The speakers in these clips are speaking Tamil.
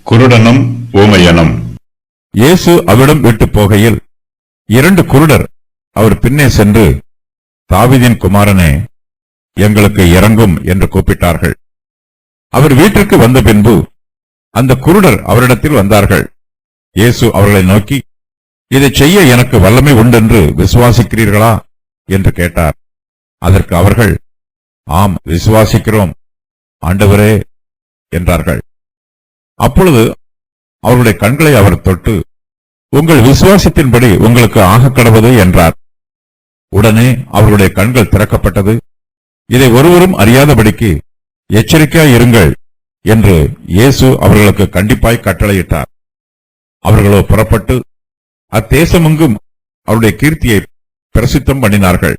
குருடனும் ஊமையனும். இயேசு அவிடம் விட்டு போகையில் 2 குருடர் அவர் பின்னே சென்று, தாவீதின் குமாரனே, எங்களுக்கு இறங்கும் என்று கூப்பிட்டார்கள். அவர் வீட்டிற்கு வந்த பின்பு அந்த குருடர் அவரிடத்தில் வந்தார்கள். இயேசு அவர்களை நோக்கி, இதை செய்ய எனக்கு வல்லமை உண்டென்று விசுவாசிக்கிறீர்களா என்று கேட்டார். அதற்கு அவர்கள், ஆம், விசுவாசிக்கிறோம் ஆண்டவரே என்றார்கள். அப்பொழுது அவருடைய கண்களை அவர் தொட்டு, உங்கள் விசுவாசத்தின்படி உங்களுக்கு ஆகக்கடவது என்றார். உடனே அவர்களுடைய கண்கள் திறக்கப்பட்டது. இதை ஒருவரும் அறியாதபடிக்கு எச்சரிக்கையாயிருங்கள் என்று இயேசு அவர்களுக்கு கண்டிப்பாய் கட்டளையிட்டார். அவர்களோ புறப்பட்டு அத்தேசமெங்கும் அவருடைய கீர்த்தியை பிரசித்தம் பண்ணினார்கள்.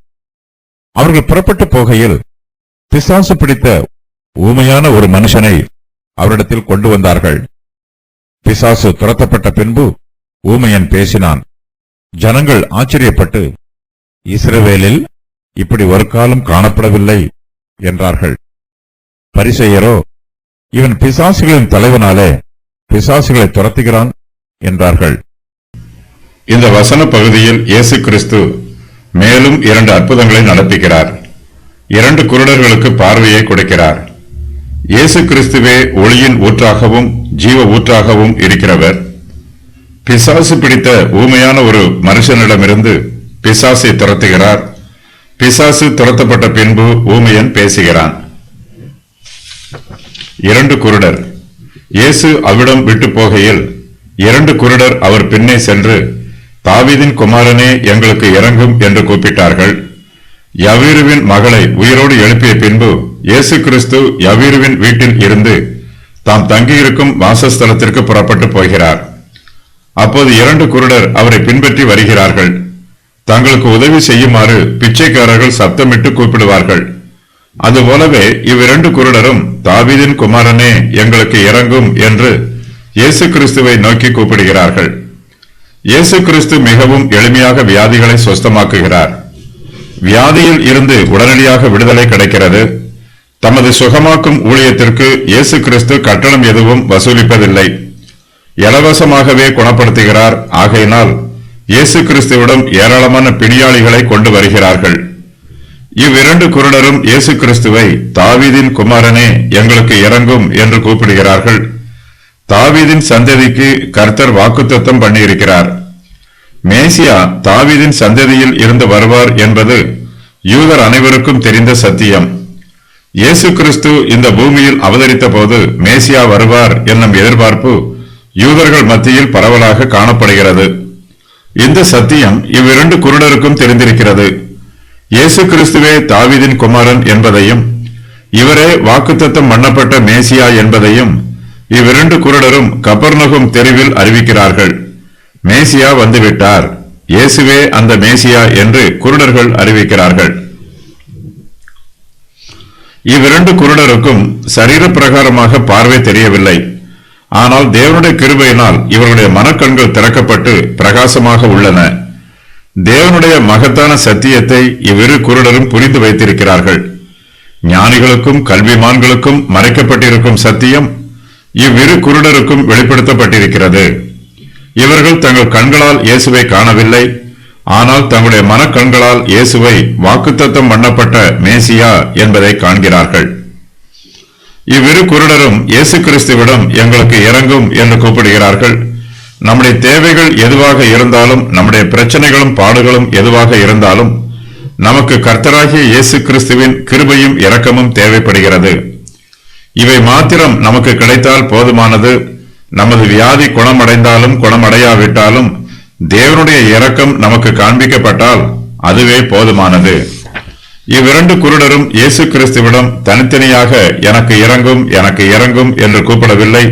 அவர்கள் புறப்பட்டு போகையில் பிசாசு பிடித்த ஊமையான ஒரு மனுஷனை அவரிடத்தில் கொண்டு வந்தார்கள். பிசாசு துரத்தப்பட்ட பின்பு ஊமையன் பேசினான். ஜனங்கள் ஆச்சரியப்பட்டு, இஸ்ரவேலில் இப்படி ஒரு காலம் காணப்படவில்லை என்றார்கள். பரிசேயரோ, இவன் பிசாசுகளின் தலைவனாலே பிசாசுகளை துரத்துகிறான் என்றார்கள். இந்த வசன பகுதியில் இயேசு கிறிஸ்து மேலும் 2 அற்புதங்களை நடத்துகிறார். 2 குருடர்களுக்கு பார்வையை கொடுக்கிறார். இயேசு கிறிஸ்துவே ஒளியின் ஊற்றாகவும் ஜீவ ஊற்றாகவும் இருக்கிறவர். பிசாசு பிடித்த ஊமையான ஒரு மனுஷனிடமிருந்து பிசாசை துரத்துகிறார். பிசாசு துரத்தப்பட்ட பின்பு ஊமையன் பேசுகிறான். 2 குருடர். இயேசு அவ்விடம் விட்டு போகையில் 2 குருடர் அவர் பின்னே சென்று, தாவீதின் குமாரனே, எங்களுக்கு இறங்கும் என்று கூப்பிட்டார்கள். யவீருவின் மகளை உயிரோடு எழுப்பிய பின்பு இயேசு கிறிஸ்து யவீருவின் வீட்டில் இருந்து தாம் தங்கியிருக்கும் வாசஸ்தலத்திற்கு புறப்பட்டு போகிறார். அப்போது 2 குருடர் அவரை பின்பற்றி வருகிறார்கள். தங்களுக்கு உதவி செய்யுமாறு பிச்சைக்காரர்கள் சப்தமிட்டு கூப்பிடுவார்கள். அதுபோலவே 2 குருடரும், தாவீதின் குமாரனே, எங்களுக்கு இறங்கும் என்று இயேசு கிறிஸ்துவை நோக்கி கூப்பிடுகிறார்கள். இயேசு கிறிஸ்து மிகவும் எளிமையாக வியாதிகளை சுஸ்தமாக்குகிறார். வியாதியில் இருந்து உடனடியாக விடுதலை கிடைக்கிறது. தமது சுகமாக்கும் ஊழியத்திற்கு இயேசு கிறிஸ்து கட்டணம் எதுவும் வசூலிப்பதில்லை. இலவசமாகவே குணப்படுத்துகிறார். ஆகையினால் இயேசு கிறிஸ்துவிடம் ஏராளமான பிணியாளிகளை கொண்டு வருகிறார்கள். 2 குருடரும் இயேசு கிறிஸ்துவை, தாவீதின் குமாரனே, எங்களுக்கு இறங்கும் என்று கூப்பிடுகிறார்கள். தாவீதின் சந்ததிக்கு கர்த்தர் வாக்குத்தத்தம் பண்ணியிருக்கிறார். மேசியா தாவீதின் சந்ததியில் இருந்து வருவார் என்பது யூதர் அனைவருக்கும் தெரிந்த சத்தியம். இயேசு கிறிஸ்து இந்த பூமியில் அவதரித்த போது மேசியா வருவார் என்னும் எதிர்பார்ப்பு யூதர்கள் மத்தியில் பரவலாக காணப்படுகிறது. இந்த சத்தியம் 2 குருடருக்கும் தெரிந்திருக்கிறது. இயேசு கிறிஸ்துவே தாவீதின் குமாரன் என்பதையும் இவரே வாக்குத்தத்தம் பண்ணப்பட்ட மேசியா என்பதையும் 2 குருடரும் கபர்நகும் தெருவில் அறிவிக்கிறார்கள். மேசியா வந்துவிட்டார், இயேசுவே அந்த மேசியா என்று குருடர்கள் அறிவிக்கிறார்கள். 2 குருடருக்கும் சரீர பிரகாரமாக பார்வை தெரியவில்லை. ஆனால் தேவனுடைய கிருபையினால் இவருடைய மனக்கண்கள் திறக்கப்பட்டு பிரகாசமாக உள்ளன. தேவனுடைய மகத்தான சத்தியத்தை 2 குருடரும் புரிந்து வைத்திருக்கிறார்கள். ஞானிகளுக்கும் கல்விமான்களுக்கும் மறைக்கப்பட்டிருக்கும் சத்தியம் 2 குருடருக்கும் வெளிப்படுத்தப்பட்டிருக்கிறது. இவர்கள் தங்கள் கண்களால் இயேசுவை காணவில்லை. ஆனால் தங்களுடைய மனக்கண்களால் இயேசுவை வாக்குத்தத்தம் பண்ணப்பட்ட மேசியா என்பதை காண்கிறார்கள். 2 குருடரும் இயேசு கிறிஸ்துவிடம் எங்களுக்கு இறங்கும் என்று கூப்பிடுகிறார்கள். நம்முடைய தேவைகள் எதுவாக இருந்தாலும், நம்முடைய பிரச்சனைகளும் பாடுகளும் எதுவாக இருந்தாலும், நமக்கு கர்த்தராகிய இயேசு கிறிஸ்துவின் கிருபையும் இரக்கமும் தேவைப்படுகிறது. இவை மாத்திரம் நமக்கு கிடைத்தால் போதுமானது. நமது வியாதி குணமடைந்தாலும் குணமடையாவிட்டாலும் தேவனுடைய இரக்கம் நமக்கு காண்பிக்கப்பட்டால் அதுவே போதுமானது. 2 குருடரும் இயேசு கிறிஸ்துவிடம் தனித்தனியாக எனக்கு இறங்கும், எனக்கு இறங்கும் என்று கூப்பிடவில்லை.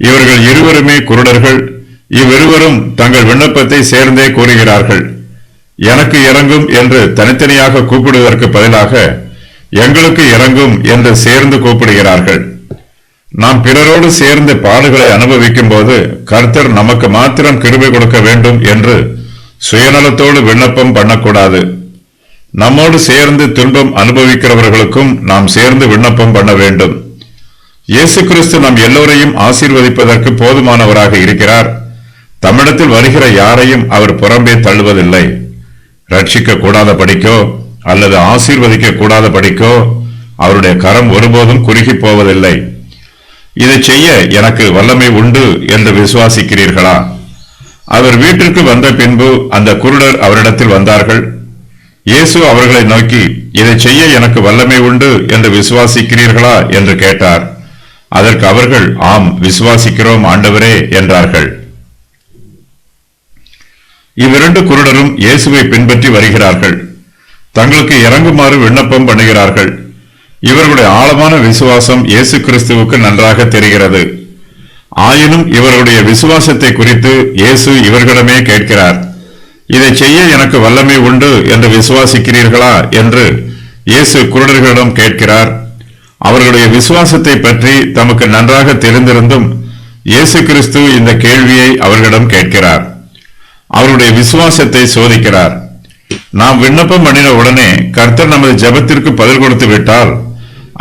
இவர்கள் இருவருமே குருடர்கள். இவ்விருவரும் தங்கள் விண்ணப்பத்தை சேர்ந்தே கூறுகிறார்கள். எனக்கு இறங்கும் என்று தனித்தனியாக கூப்பிடுவதற்கு பதிலாக எங்களுக்கு இறங்கும் என்று சேர்ந்து கூப்பிடுகிறார்கள். நாம் பிறரோடு சேர்ந்து பாடுகளை அனுபவிக்கும் போது கர்த்தர் நமக்கு மாத்திரம் கிருபை கொடுக்க வேண்டும் என்று சுயநலத்தோடு விண்ணப்பம் பண்ணக்கூடாது. நம்மோடு சேர்ந்து துன்பம் அனுபவிக்கிறவர்களுக்கும் நாம் சேர்ந்து விண்ணப்பம் பண்ண வேண்டும். இயேசு கிறிஸ்து நம் எல்லோரையும் ஆசீர்வதிப்பதற்கு போதுமானவராக இருக்கிறார். தம்மிடத்தில் வருகிற யாரையும் அவர் புறம்பே தள்ளுவதில்லை. ரட்சிக்க கூடாத படிக்கோ அல்லது ஆசீர்வதிக்க கூடாத படிக்கோ அவருடைய கரம் ஒருபோதும் குறுகி போவதில்லை. இதை செய்ய எனக்கு வல்லமை உண்டு என்று விசுவாசிக்கிறீர்களா? அவர் வீட்டிற்கு வந்த பின்பு அந்த குருடர் அவரிடத்தில் வந்தார்கள். இயேசு அவர்களை நோக்கி, இதை செய்ய எனக்கு வல்லமை உண்டு என்று விசுவாசிக்கிறீர்களா என்று கேட்டார். அதற்கு அவர்கள், ஆம், விசுவாசிக்கிறோம் ஆண்டவரே என்றார்கள். இவ்விரண்டு குருடரும் இயேசுவை பின்பற்றி வருகிறார்கள். தங்களுக்கு இறங்குமாறு விண்ணப்பம் பண்ணுகிறார்கள். இவர்களுடைய ஆழமான விசுவாசம் இயேசு கிறிஸ்துவுக்கு நன்றாக தெரிகிறது. ஆயினும் இவர்களுடைய விசுவாசத்தை குறித்து இயேசு இவர்களிடமே கேட்கிறார். இதை செய்ய எனக்கு வல்லமை உண்டு என்று விசுவாசிக்கிறீர்களா என்று இயேசு குருடர்களிடம் கேட்கிறார். அவர்களுடைய விசுவாசத்தை பற்றி தமக்கு நன்றாக தெரிந்திருந்தும் இயேசு கிறிஸ்து இந்த கேள்வியை அவர்களிடம் கேட்கிறார். அவருடைய விசுவாசத்தை சோதிக்கிறார். நாம் விண்ணப்பம் பண்ணின உடனே கர்த்தர் நமது ஜெபத்திற்கு பதில் கொடுத்து விட்டால்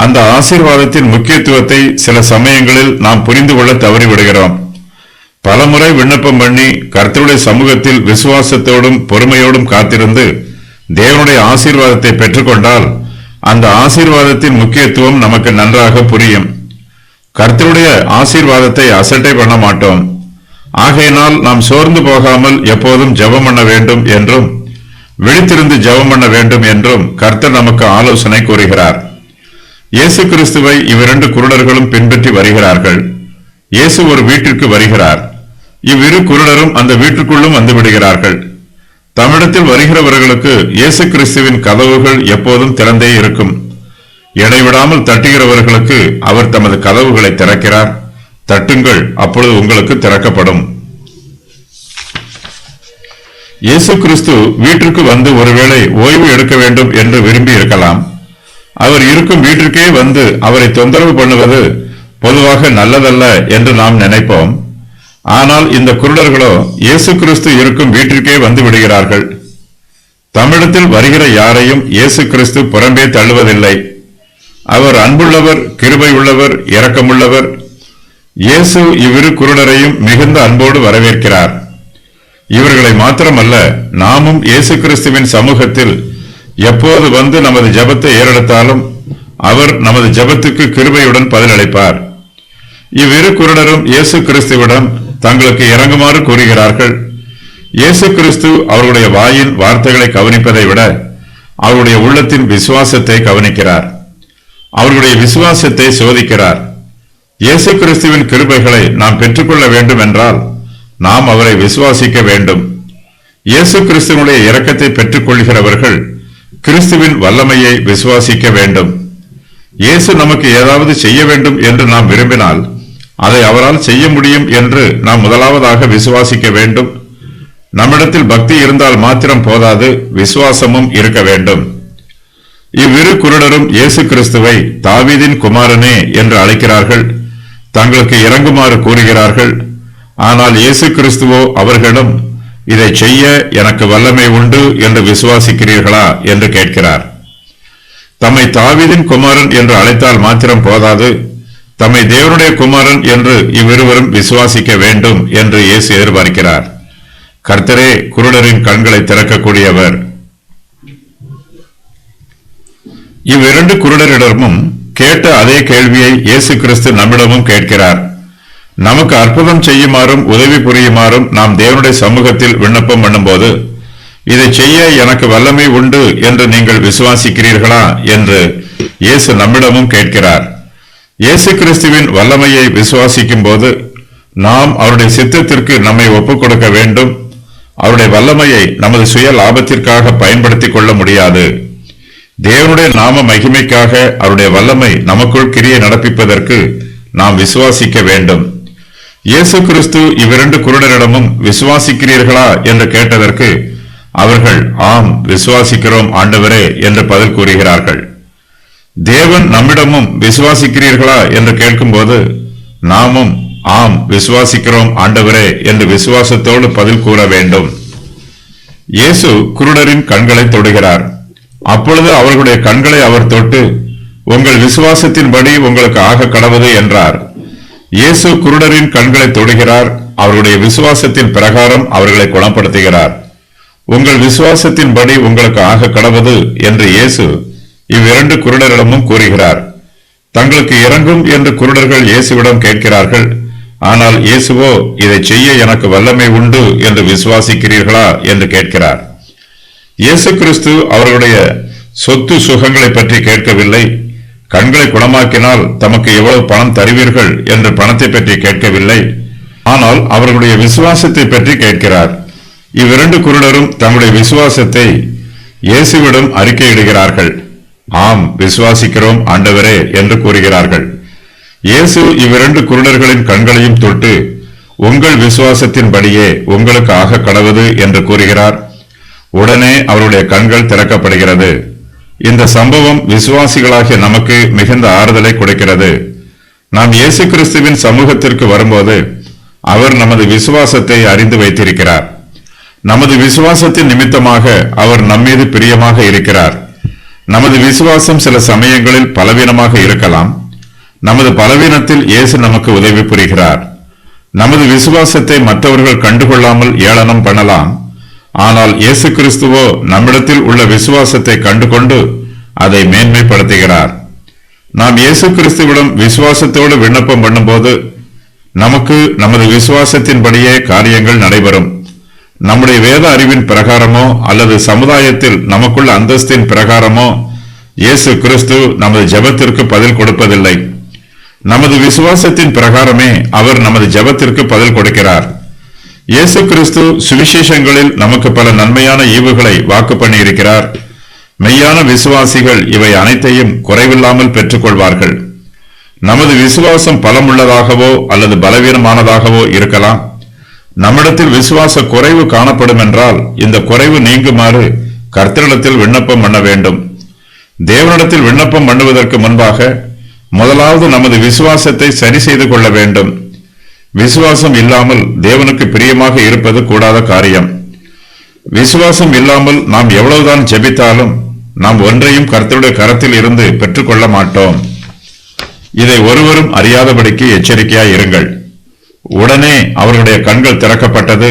அந்த ஆசீர்வாதத்தின் முக்கியத்துவத்தை சில சமயங்களில் நாம் புரிந்து கொள்ள தவறிவிடுகிறோம். பலமுறை விண்ணப்பம் பண்ணி கர்த்தருடைய சமூகத்தில் விசுவாசத்தோடும் பொறுமையோடும் காத்திருந்து தேவனுடைய ஆசீர்வாதத்தை பெற்றுக்கொண்டால் அந்த ஆசீர்வாதத்தின் முக்கியத்துவம் நமக்கு நன்றாக புரியும். கர்த்தருடைய ஆசீர்வாதத்தை அசட்டை பண்ண மாட்டோம். ஆகையினால் நாம் சோர்ந்து போகாமல் எப்போதும் ஜெபம் பண்ண வேண்டும் என்றும் விழித்திருந்து ஜெபம் பண்ண வேண்டும் என்றும் கர்த்தர் நமக்கு ஆலோசனை கூறுகிறார். இயேசு கிறிஸ்துவை இவ்விரண்டு குருடர்களும் பின்பற்றி வருகிறார்கள். இயேசு ஒரு வீட்டிற்கு வருகிறார். இவ்விரு குருடரும் அந்த வீட்டுக்குள்ளும் வந்து விடுகிறார்கள். தம்மிடத்தில் வருகிறவர்களுக்கு இயேசு கிறிஸ்துவின் கதவுகள் எப்போதும் திறந்தே இருக்கும். இடைவிடாமல் தட்டுகிறவர்களுக்கு அவர் தமது கதவுகளை திறக்கிறார். தட்டுங்கள், அப்பொழுது உங்களுக்கு திறக்கப்படும். இயேசு கிறிஸ்து வீட்டிற்கு வந்து ஒருவேளை ஓய்வு எடுக்க வேண்டும் என்று விரும்பி இருக்கலாம். அவர் இருக்கும் வீட்டிற்கே வந்து அவரை தொந்தரவு பண்ணுவது பொதுவாக நல்லதல்ல என்று நாம் நினைப்போம். ஆனால் இந்த குருடர்களோ இயேசு கிறிஸ்து இருக்கும் வீட்டிற்கே வந்து விடுகிறார்கள். தம்மிடத்தில் வருகிற யாரையும் இயேசு கிறிஸ்து புறம்பே தள்ளுவதில்லை. அவர் அன்புள்ளவர், கிருபை உள்ளவர், இரக்கமுள்ளவர். இயேசு இவ்விரு குருடரையும் மிகுந்த அன்போடு வரவேற்கிறார். இவர்களை மாத்திரமல்ல, நாமும் இயேசு கிறிஸ்துவின் சமூகத்தில் எப்போது வந்து நமது ஜெபத்தை ஏறெடுத்தாலும் அவர் நமது ஜெபத்துக்கு கிருபையுடன் பதிலளிப்பார். இவ்விரு குருடரும் இயேசு கிறிஸ்துவிடம் தங்களுக்கு இறங்குமாறு கூறுகிறார்கள். இயேசு கிறிஸ்து அவர்களுடைய வாயின் வார்த்தைகளை கவனிப்பதை விட அவருடைய உள்ளத்தின் விசுவாசத்தை கவனிக்கிறார். அவர்களுடைய விசுவாசத்தை சோதிக்கிறார். இயேசு கிறிஸ்துவின் கிருபைகளை நாம் பெற்றுக்கொள்ள வேண்டும் என்றால் நாம் அவரை விசுவாசிக்க வேண்டும். இயேசு கிறிஸ்துவனுடைய இரக்கத்தை பெற்றுக் கொள்கிறவர்கள் கிறிஸ்துவின் வல்லமையை விசுவாசிக்க வேண்டும். இயேசு நமக்கு ஏதாவது செய்ய வேண்டும் என்று நாம் விரும்பினால் அதை அவரால் செய்ய முடியும் என்று நாம் முதலாவதாக விசுவாசிக்க வேண்டும். நம்மிடத்தில் பக்தி இருந்தால் மாத்திரம் போதாது, விசுவாசமும் இருக்க வேண்டும். இவ்விரு குருடரும் இயேசு கிறிஸ்துவை தாவீதின் குமாரனே என்று அழைக்கிறார்கள். தங்களுக்கு இறங்குமாறு கூறுகிறார்கள். ஆனால் இயேசு கிறிஸ்துவோ அவர்களிடம், இதை செய்ய எனக்கு வல்லமை உண்டு என்று விசுவாசிக்கிறீர்களா என்று கேட்கிறார். தம்மை தாவீதின் குமாரன் என்று அழைத்தால் மாத்திரம் போதாது, தம்மை தேவனுடைய குமாரன் என்று இவ்விருவரும் விசுவாசிக்க வேண்டும் என்று இயேசு எதிர்பார்க்கிறார். கர்த்தரே குருடரின் கண்களை திறக்கக்கூடியவர். இவ்விரண்டு குருடரிடமும் கேட்ட அதே கேள்வியை இயேசு கிறிஸ்து நம்மிடமும் கேட்கிறார். நமக்கு அற்புதம் செய்யுமாறும் உதவி புரியுமாறும் நாம் தேவனுடைய சமூகத்தில் விண்ணப்பம் பண்ணும்போது, இதை செய்ய எனக்கு வல்லமை உண்டு என்று நீங்கள் விசுவாசிக்கிறீர்களா என்று இயேசு நம்மிடமும் கேட்கிறார். இயேசு கிறிஸ்துவின் வல்லமையை விசுவாசிக்கும் போது நாம் அவருடைய சித்தத்திற்கு நம்மை ஒப்புக் கொடுக்க வேண்டும். அவருடைய வல்லமையை நமது சுய லாபத்திற்காக பயன்படுத்திக் கொள்ள முடியாது. தேவனுடைய நாம மகிமைக்காக அவருடைய வல்லமை நமக்குள் கிரியை நடப்பிப்பதற்கு நாம் விசுவாசிக்க வேண்டும். இயேசு கிறிஸ்து இவ்விரண்டு குருடரிடமும் விசுவாசிக்கிறீர்களா என்று கேட்டதற்கு அவர்கள், ஆம், விசுவாசிக்கிறோம் ஆண்டவரே என்று பதில் கூறுகிறார்கள். தேவன் நம்மிடமும் விசுவாசிக்கிறீர்களா என்று கேட்கும்போது நாமும், ஆம், விசுவாசிக்கிறோம் ஆண்டவரே என்று விசுவாசத்தோடு பதில் கூற வேண்டும். இயேசு குருடரின் கண்களை தொடுகிறார். அப்பொழுது அவர்களுடைய கண்களை அவர் தொட்டு, உங்கள் விசுவாசத்தின்படி உங்களுக்கு ஆக கடவது என்றார். இயேசு குருடரின் கண்களை தொடுகிறார். அவர்களுடைய விசுவாசத்தின் பிரகாரம் அவர்களை குணப்படுத்துகிறார். உங்கள் விசுவாசத்தின்படி உங்களுக்கு ஆக கடவது என்று இயேசு இவ்விரண்டு குருடரிடமும் கூறுகிறார். தங்களுக்கு இறங்கும் என்று குருடர்கள் இயேசுவிடம் கேட்கிறார்கள். ஆனால் இயேசுவோ, இதை செய்ய எனக்கு வல்லமை உண்டு என்று விசுவாசிக்கிறீர்களா என்று கேட்கிறார். இயேசு கிறிஸ்து அவர்களுடைய சொத்து சுகங்களை பற்றி கேட்கவில்லை. கண்களை குணமாக்கினால் தமக்கு எவ்வளவு பணம் தருவீர்கள் என்று பணத்தை பற்றி கேட்கவில்லை. ஆனால் அவர்களுடைய விசுவாசத்தை பற்றி கேட்கிறார். இவ்விரண்டு குருடரும் தங்களுடைய விசுவாசத்தை இயேசுவிடம் அறிக்கையிடுகிறார்கள். ஆம், விசுவாசிக்கிறோம் ஆண்டவரே என்று கூறுகிறார்கள். இயேசு இவ்விரண்டு குருடர்களின் கண்களையும் தொட்டு, உங்கள் விசுவாசத்தின்படியே உங்களுக்கு ஆக கடவது என்று கூறுகிறார். உடனே அவருடைய கண்கள் திறக்கப்படுகிறது. இந்த சம்பவம் விசுவாசிகளாகிய நமக்கு மிகுந்த ஆறுதலை கொடுக்கிறது. நாம் இயேசு கிறிஸ்துவின் சமூகத்திற்கு வரும்போது அவர் நமது விசுவாசத்தை அறிந்து வைத்திருக்கிறார். நமது விசுவாசத்தின் நிமித்தமாக அவர் நம்மீது பிரியமாக இருக்கிறார். நமது விசுவாசம் சில சமயங்களில் பலவீனமாக இருக்கலாம். நமது பலவீனத்தில் இயேசு நமக்கு உதவி புரிகிறார். நமது விசுவாசத்தை மற்றவர்கள் கண்டுகொள்ளாமல் ஏளனம் பண்ணலாம். ஆனால் இயேசு கிறிஸ்துவோ நம்மிடத்தில் உள்ள விசுவாசத்தை கண்டுகொண்டு அதை மேன்மைப்படுத்துகிறார். நாம் இயேசு கிறிஸ்துவிடம் விசுவாசத்தோடு விண்ணப்பம் பண்ணும்போது நமக்கு நமது விசுவாசத்தின்படியே காரியங்கள் நடைபெறும். நம்முடைய வேத அறிவின் பிரகாரமோ அல்லது சமுதாயத்தில் நமக்குள்ள அந்தஸ்தின் பிரகாரமோ இயேசு கிறிஸ்து நமது ஜெபத்திற்கு பதில் கொடுப்பதில்லை. நமது விசுவாசத்தின் பிரகாரமே அவர் நமது ஜெபத்திற்கு பதில் கொடுக்கிறார். இயேசு கிறிஸ்து சுவிசேஷங்களில் நமக்கு பல நன்மையான ஈவுகளை வாக்கு பண்ணியிருக்கிறார். மெய்யான விசுவாசிகள் இவை அனைத்தையும் குறைவில்லாமல் பெற்றுக்கொள்வார்கள். நமது விசுவாசம் பலமுள்ளதாகவோ அல்லது பலவீனமானதாகவோ இருக்கலாம். நம்மிடத்தில் விசுவாச குறைவு காணப்படும் என்றால் இந்த குறைவு நீங்குமாறு கர்த்தரிடத்தில் விண்ணப்பம் பண்ண வேண்டும். தேவனிடத்தில் விண்ணப்பம் பண்ணுவதற்கு முன்பாக முதலாவது நமது விசுவாசத்தை சரி செய்து கொள்ள வேண்டும். விசுவாசம் இல்லாமல் தேவனுக்கு பிரியமாக இருப்பது கூடாத காரியம். விசுவாசம் இல்லாமல் நாம் எவ்வளவுதான் ஜெபித்தாலும் நாம் ஒன்றையும் கர்த்தருடைய கரத்தில் இருந்து பெற்றுக்கொள்ள மாட்டோம். இதை ஒருவரும் அறியாதபடிக்கு எச்சரிக்கையாய் இருங்கள். உடனே அவர்களுடைய கண்கள் திறக்கப்பட்டது.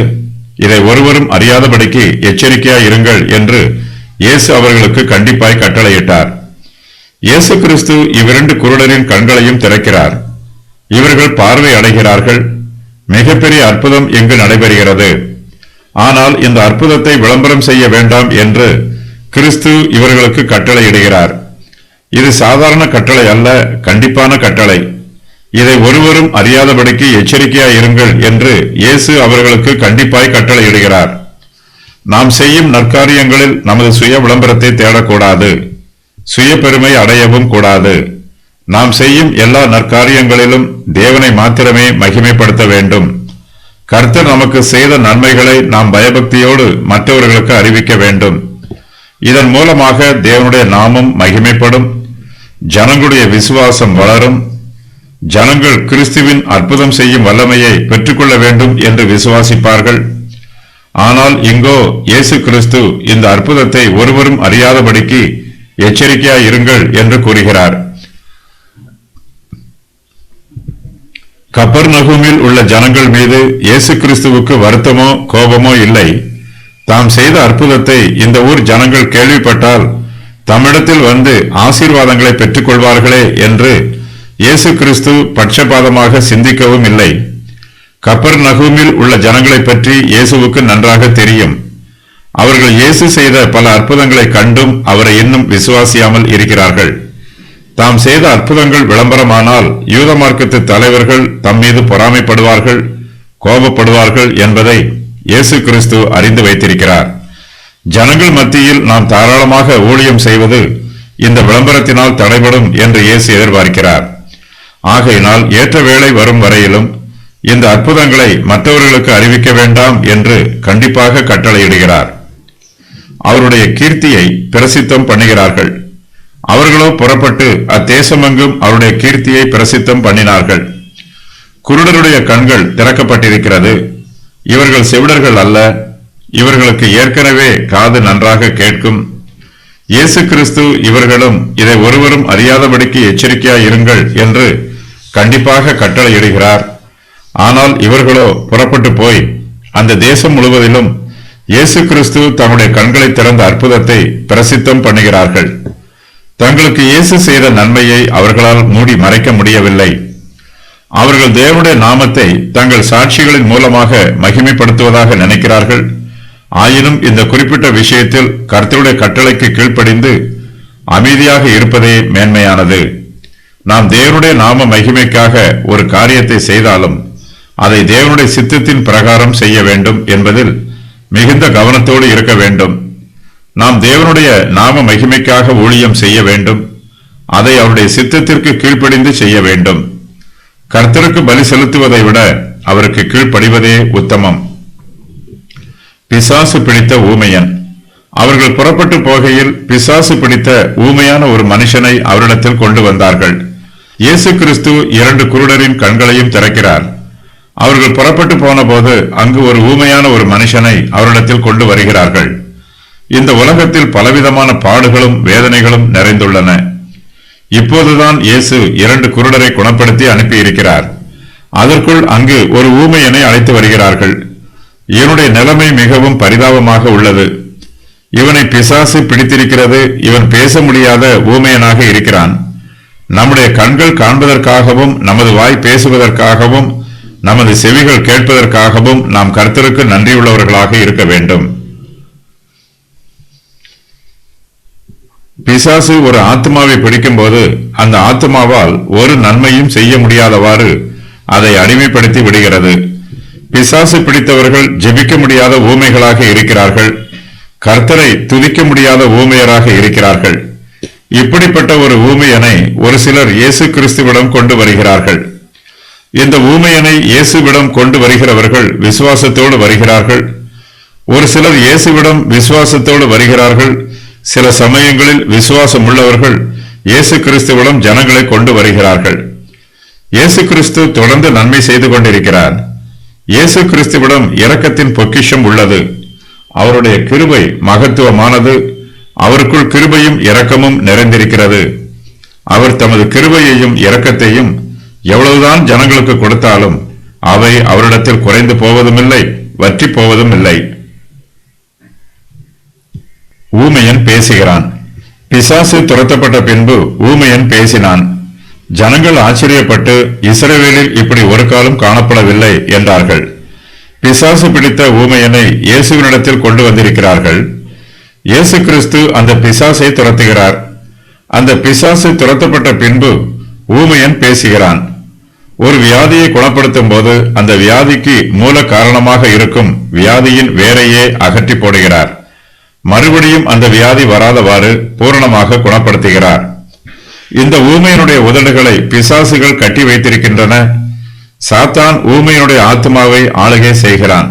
இதை ஒருவரும் அறியாதபடிக்கு எச்சரிக்கையாய் இருங்கள் என்று இயேசு அவர்களுக்கு கண்டிப்பாய் கட்டளையிட்டார். இயேசு கிறிஸ்து இவ்விரண்டு குருடரின் கண்களையும் திறக்கிறார். இவர்கள் பார்வை அடைகிறார்கள். மிகப்பெரிய அற்புதம் எங்கு நடைபெறுகிறது. ஆனால் இந்த அற்புதத்தை விளம்பரம் செய்ய வேண்டாம் என்று கிறிஸ்து இவர்களுக்கு கட்டளையிடுகிறார். இது சாதாரண கட்டளை அல்ல, கண்டிப்பான கட்டளை. இதை ஒருவரும் அறியாதபடிக்கு எச்சரிக்கையாய் இருங்கள் என்று இயேசு அவர்களுக்கு கண்டிப்பாய் கட்டளையிடுகிறார். நாம் செய்யும் நற்காரியங்களில் நமது சுய விளம்பரத்தை தேடக்கூடாது. சுய பெருமை அடையவும் கூடாது. நாம் செய்யும் எல்லா நற்காரியங்களிலும் தேவனை மாத்திரமே மகிமைப்படுத்த வேண்டும். கர்த்தர் நமக்கு செய்த நன்மைகளை நாம் பயபக்தியோடு மற்றவர்களுக்கு அறிவிக்க வேண்டும். இதன் மூலமாக தேவனுடைய நாமம் மகிமைப்படும். ஜனங்களுடைய விசுவாசம் வளரும். ஜனங்கள் கிறிஸ்துவின் அற்புதம் செய்யும் வல்லமையை பெற்றுக்கொள்ள வேண்டும் என்று விசுவாசிப்பார்கள். ஆனால் இங்கோ இயேசு கிறிஸ்து இந்த அற்புதத்தை ஒருவரும் அறியாதபடிக்கு எச்சரிக்கையாய் இருங்கள் என்று கூறுகிறார். கப்பர்நகூமில் உள்ள ஜனங்கள் மீது இயேசு கிறிஸ்துவுக்கு வருத்தமோ கோபமோ இல்லை. தாம் செய்த அற்புதத்தை இந்த ஊர் ஜனங்கள் கேள்விப்பட்டால் தம்மிடத்தில் வந்து ஆசீர்வாதங்களை பெற்றுக் கொள்வார்களே என்று இயேசு கிறிஸ்து பட்சபாதமாக சிந்திக்கவும் இல்லை. கப்பர்நகூமில் உள்ள ஜனங்களை பற்றி இயேசுவுக்கு நன்றாக தெரியும். அவர்கள் இயேசு செய்த பல அற்புதங்களை கண்டும் அவரை இன்னும் விசுவாசியாமல் இருக்கிறார்கள். தாம் செய்த அற்புதங்கள் விளம்பரமானால் யூத மார்க்கத்து தலைவர்கள் தம் மீது பொறாமைப்படுவார்கள், கோபப்படுவார்கள் என்பதை இயேசு கிறிஸ்து அறிந்து வைத்திருக்கிறார். ஜனங்கள் மத்தியில் நாம் தாராளமாக ஊழியம் செய்வது இந்த விளம்பரத்தினால் தடைபடும் என்று இயேசு எதிர்பார்க்கிறார். ஆகையினால் ஏற்ற வேளை வரும் வரையிலும் இந்த அற்புதங்களை மற்றவர்களுக்கு அறிவிக்க வேண்டாம் என்று கண்டிப்பாக கட்டளையிடுகிறார். அவருடைய கீர்த்தியை பிரசித்தம் பண்ணுகிறார்கள். அவர்களோ புறப்பட்டு அத்தேசமெங்கும் அவருடைய கீர்த்தியை பிரசித்தம் பண்ணினார்கள். குருடருடைய கண்கள் திறக்கப்பட்டிருக்கிறது. இவர்கள் செவிடர்கள் அல்ல. இவர்களுக்கு ஏற்கனவே காது நன்றாக கேட்கும். இயேசு கிறிஸ்து இவர்களும் இதை ஒருவரும் அறியாதபடிக்கு எச்சரிக்கையாய் இருங்கள் என்று கண்டிப்பாக கட்டளையிடுகிறார். ஆனால் இவர்களோ புறப்பட்டு போய் அந்த தேசம் முழுவதிலும் இயேசு கிறிஸ்து தம்முடைய கண்களை திறந்த அற்புதத்தை பிரசித்தம் பண்ணுகிறார்கள். தங்களுக்கு இயேசு செய்த நன்மையை அவர்களால் மூடி மறைக்க முடியவில்லை. அவர்கள் தேவனுடைய நாமத்தை தங்கள் சாட்சிகளின் மூலமாக மகிமைப்படுத்துவதாக நினைக்கிறார்கள். ஆயினும் இந்த குறிப்பிட்ட விஷயத்தில் கர்த்தருடைய கட்டளைக்கு கீழ்ப்படிந்து அமைதியாக இருப்பதே மேன்மையானது. நாம் தேவனுடைய நாம மகிமைக்காக ஒரு காரியத்தை செய்தாலும் அதை தேவனுடைய சித்தத்தின் பிரகாரம் செய்ய வேண்டும் என்பதில் மிகுந்த கவனத்தோடு இருக்க வேண்டும். நாம் தேவனுடைய நாம மகிமைக்காக ஊழியம் செய்ய வேண்டும். அதை அவருடைய சித்தத்திற்கு கீழ்ப்படிந்து செய்ய வேண்டும். கர்த்தருக்கு பலி செலுத்துவதை விட அவருக்கு கீழ்ப்படிவதே உத்தமம். பிசாசு பிடித்த ஊமையன். அவர்கள் புறப்பட்டு போகையில் பிசாசு பிடித்த ஊமையான ஒரு மனுஷனை அவரிடத்தில் கொண்டு வந்தார்கள். இயேசு கிறிஸ்து 2 குருடரின் கண்களையும் திறக்கிறார். அவர்கள் புறப்பட்டு போன போது அங்கு ஒரு ஊமையான ஒரு மனுஷனை அவரிடத்தில் கொண்டு வருகிறார்கள். இந்த உலகத்தில் பலவிதமான பாடுகளும் வேதனைகளும் நிறைந்துள்ளன. இப்போதுதான் இயேசு 2 குருடரை குணப்படுத்தி அனுப்பியிருக்கிறார். அதற்குள் அங்கு ஒரு ஊமையனை அழைத்து வருகிறார்கள். இவனுடைய நிலைமை மிகவும் பரிதாபமாக உள்ளது. இவனை பிசாசு பிடித்திருக்கிறது. இவன் பேச முடியாத ஊமையனாக இருக்கிறான். நம்முடைய கண்கள் காண்பதற்காகவும் நமது வாய் பேசுவதற்காகவும் நமது செவிகள் கேட்பதற்காகவும் நாம் கர்த்தருக்கு நன்றியுள்ளவர்களாக இருக்க வேண்டும். பிசாசு ஒரு ஆத்மாவை பிடிக்கும் போது அந்த ஆத்மாவால் ஒரு நன்மையும் செய்ய முடியாதவாறு அதை அடிமைப்படுத்தி விடுகிறது. பிசாசு பிடித்தவர்கள் ஜெபிக்க முடியாத ஊமைகளாக இருக்கிறார்கள். கர்த்தரை துதிக்க முடியாத ஊமையராக இருக்கிறார்கள். இப்படிப்பட்ட ஒரு ஊமையனை ஒரு சிலர் இயேசு கிறிஸ்துவிடம் கொண்டு வருகிறார்கள். இந்த ஊமையனை இயேசுவிடம் கொண்டு வருகிறவர்கள் விசுவாசத்தோடு வருகிறார்கள். ஒரு சிலர் இயேசுவிடம் விசுவாசத்தோடு வருகிறார்கள். சில சமயங்களில் விசுவாசம் உள்ளவர்கள் இயேசு கிறிஸ்துவிடம் ஜனங்களை கொண்டு வருகிறார்கள். இயேசு கிறிஸ்து தொடர்ந்து நன்மை செய்து கொண்டிருக்கிறார். இயேசு கிறிஸ்துவிடம் இரக்கத்தின் பொக்கிஷம் உள்ளது. அவருடைய கிருபை மகத்துவமானது. அவருக்குள் கிருபையும் இரக்கமும் நிறைந்திருக்கிறது. அவர் தமது கிருபையையும் இரக்கத்தையும் எவ்வளவுதான் ஜனங்களுக்கு கொடுத்தாலும் அவை அவரிடத்தில் குறைந்து போவதுமில்லை, வற்றி போவதும் இல்லை. ஊமையன் பேசுகிறான். பிசாசு துரத்தப்பட்ட பின்பு ஊமையன் பேசினான். ஜனங்கள் ஆச்சரியப்பட்டு இஸ்ரவேலில் இப்படி ஒரு காலம் காணப்படவில்லை என்றார்கள். பிசாசு பிடித்த ஊமையனை இயேசுவினிடத்தில் கொண்டு வந்திருக்கிறார்கள். இயேசு கிறிஸ்து அந்த பிசாசை துரத்துகிறார். அந்த பிசாசு துரத்தப்பட்ட பின்பு ஊமையன் பேசுகிறான். ஒரு வியாதியை குணப்படுத்தும் போது அந்த வியாதிக்கு மூல காரணமாக இருக்கும் வியாதியின் வேரையே அகற்றி போடுகிறார். மறுபடியும் அந்த வியாதி வராதவாறு பூரணமாக குணப்படுத்துகிறார். இந்த ஊமையனுடைய உதடுகளை பிசாசுகள் கட்டி வைத்திருக்கின்றன. சாத்தான் ஊமையனுடைய ஆத்மாவை ஆளுகை செய்கிறான்.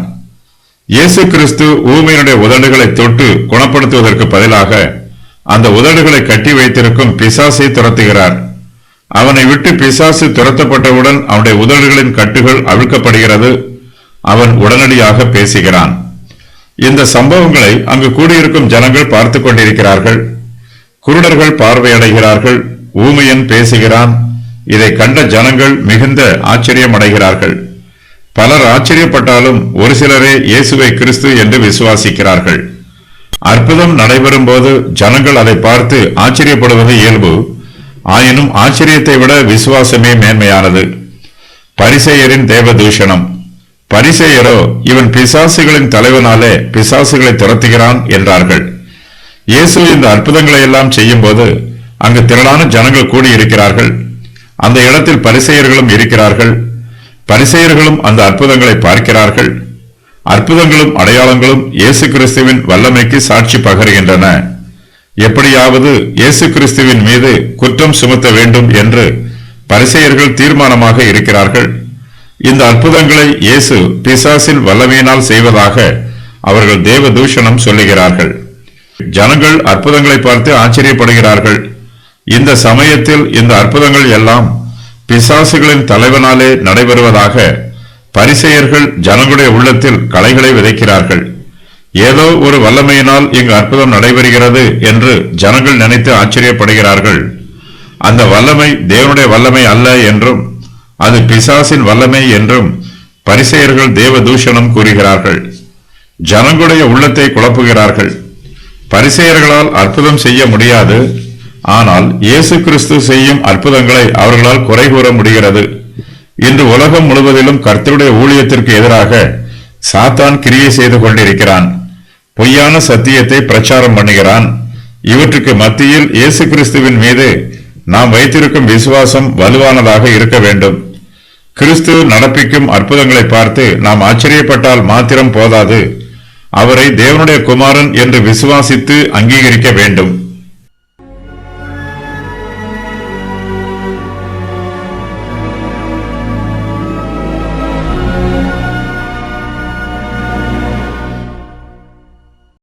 இயேசு கிறிஸ்து ஊமையனுடைய உதடுகளை தொட்டு குணப்படுத்துவதற்கு பதிலாக அந்த உதடுகளை கட்டி வைத்திருக்கும் பிசாசை துரத்துகிறார். அவனை விட்டு பிசாசு துரத்தப்பட்டவுடன் அவனுடைய உதடுகளின் கட்டுகள் அவிழ்க்கப்படுகிறது. அவன் உடனடியாக பேசுகிறான். இந்த சம்பவங்களை அங்கு கூடியிருக்கும் ஜனங்கள் பார்த்து கொண்டிருக்கிறார்கள். குருடர்கள் பார்வையடைகிறார்கள். ஊமையன் பேசுகிறான். இதை கண்ட ஜனங்கள் மிகுந்த ஆச்சரியம் அடைகிறார்கள். பலர் ஆச்சரியப்பட்டாலும் ஒரு சிலரே இயேசுவை கிறிஸ்து என்று விசுவாசிக்கிறார்கள். அற்புதம் நடைபெறும் போது ஜனங்கள் அதை பார்த்து ஆச்சரியப்படுவது இயல்பு. ஆயினும் ஆச்சரியத்தை விட விசுவாசமே மேன்மையானது. பரிசேயரின் தேவதூஷணம். பரிசேயரோ இவன் பிசாசுகளின் தலைவனாலே பிசாசுகளை துரத்துகிறான் என்றார்கள். இயேசு இந்த அற்புதங்களை எல்லாம் செய்யும் போது அங்கு திரளான ஜனங்கள் கூடியிருக்கிறார்கள். அந்த இடத்தில் பரிசேயர்களும் இருக்கிறார்கள். பரிசேயர்களும் அந்த அற்புதங்களை பார்க்கிறார்கள். அற்புதங்களும் அடையாளங்களும் இயேசு கிறிஸ்துவின் வல்லமைக்கு சாட்சி பகருகின்றன. எப்படியாவது இயேசு கிறிஸ்துவின் மீது குற்றம் சுமத்த வேண்டும் என்று பரிசேயர்கள் தீர்மானமாக இருக்கிறார்கள். இந்த அற்புதங்களை இயேசு பிசாசின் வல்லமையினால் செய்வதாக அவர்கள் தேவதூஷணம் சொல்லுகிறார்கள். ஜனங்கள் அற்புதங்களை பார்த்து ஆச்சரியப்படுகிறார்கள். இந்த சமயத்தில் இந்த அற்புதங்கள் எல்லாம் பிசாசுகளின் தலைவனாலே நடைபெறுவதாக பரிசேயர்கள் ஜனங்களுடைய உள்ளத்தில் களைகளை விதைக்கிறார்கள். ஏதோ ஒரு வல்லமையினால் இங்கு அற்புதம் நடைபெறுகிறது என்று ஜனங்கள் நினைத்து ஆச்சரியப்படுகிறார்கள். அந்த வல்லமை தேவனுடைய வல்லமை அல்ல என்றும் அது பிசாசின் வல்லமை என்றும் பரிசேயர்கள் தேவ தூஷணம் கூறுகிறார்கள். ஜனங்களுடைய உள்ளத்தை குழப்புகிறார்கள். பரிசேயர்களால் அற்புதம் செய்ய முடியாது, ஆனால் இயேசு கிறிஸ்து செய்யும் அற்புதங்களை அவர்களால் குறை கூற முடிகிறது. இன்று உலகம் முழுவதிலும் கர்த்தருடைய ஊழியத்திற்கு எதிராக சாத்தான் கிரியை செய்து கொண்டிருக்கிறான். பொய்யான சத்தியத்தை பிரச்சாரம் பண்ணுகிறான். இவற்றுக்கு மத்தியில் இயேசு கிறிஸ்துவின் மீது நாம் வைத்திருக்கும் விசுவாசம் வலுவானதாக இருக்க வேண்டும். கிறிஸ்து நடப்பிக்கும் அற்புதங்களை பார்த்து நாம் ஆச்சரியப்பட்டால் மாத்திரம் போதாது, அவரை தேவனுடைய குமாரன் என்று விசுவாசித்து அங்கீகரிக்க வேண்டும்.